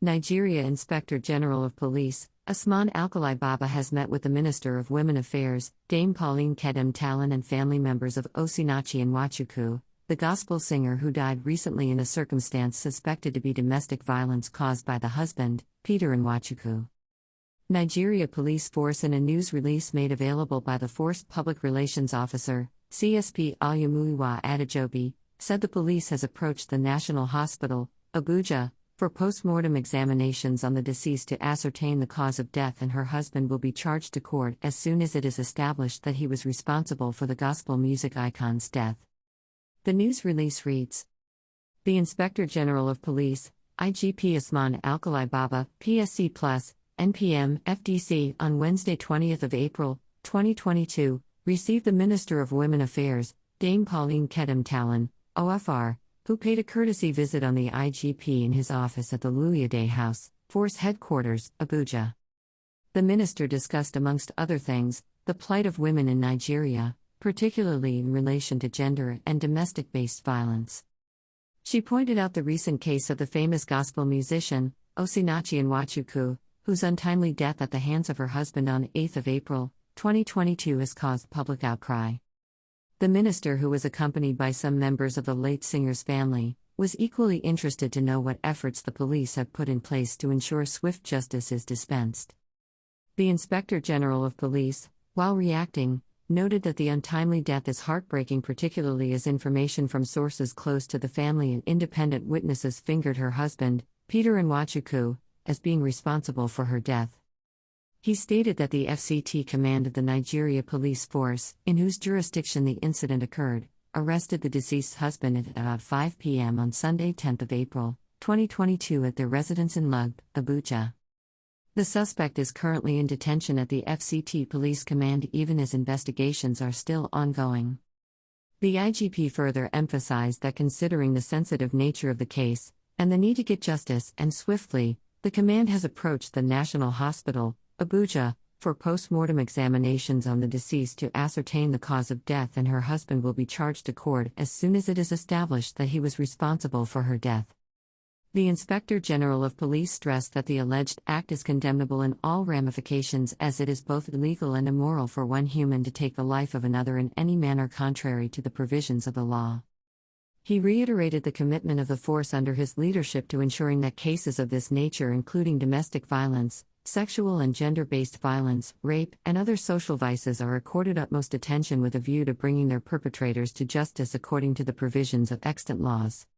Nigeria Inspector General of Police, Usman Alkali Baba has met with the Minister of Women Affairs, Dame Pauline Kedem Talon, and family members of Osinachi Nwachukwu, the gospel singer who died recently in a circumstance suspected to be domestic violence caused by the husband, Peter Nwachukwu. Nigeria Police Force, in a news release made available by the Force Public Relations Officer, CSP Olumuyiwa Adejobi, said the police has approached the National Hospital, Abuja, for post-mortem examinations on the deceased to ascertain the cause of death, and her husband will be charged to court as soon as it is established that he was responsible for the gospel music icon's death. The news release reads: The Inspector General of Police, IGP Usman Alkali Baba, PSC Plus, NPM, FDC, on Wednesday 20th of April, 2022, received the Minister of Women Affairs, Dame Pauline Kedem Talon, OFR, who paid a courtesy visit on the IGP in his office at the Luyade House, Force Headquarters, Abuja. The minister discussed, amongst other things, the plight of women in Nigeria, particularly in relation to gender and domestic-based violence. She pointed out the recent case of the famous gospel musician, Osinachi Nwachukwu, whose untimely death at the hands of her husband on 8 April, 2022 has caused public outcry. The minister, who was accompanied by some members of the late singer's family, was equally interested to know what efforts the police have put in place to ensure swift justice is dispensed. The Inspector General of Police, while reacting, noted that the untimely death is heartbreaking, particularly as information from sources close to the family and independent witnesses fingered her husband, Peter Nwachukwu, as being responsible for her death. He stated that the FCT command of the Nigeria Police Force, in whose jurisdiction the incident occurred, arrested the deceased's husband at about 5 p.m. on Sunday 10 April, 2022 at their residence in Lugbe, Abuja. The suspect is currently in detention at the FCT Police Command even as investigations are still ongoing. The IGP further emphasized that considering the sensitive nature of the case, and the need to get justice, and swiftly, the command has approached the National Hospital, Abuja, for post-mortem examinations on the deceased to ascertain the cause of death, and her husband will be charged to court as soon as it is established that he was responsible for her death. The Inspector General of Police stressed that the alleged act is condemnable in all ramifications, as it is both illegal and immoral for one human to take the life of another in any manner contrary to the provisions of the law. He reiterated the commitment of the force under his leadership to ensuring that cases of this nature, including domestic violence, sexual and gender-based violence, rape, and other social vices, are accorded utmost attention with a view to bringing their perpetrators to justice according to the provisions of extant laws.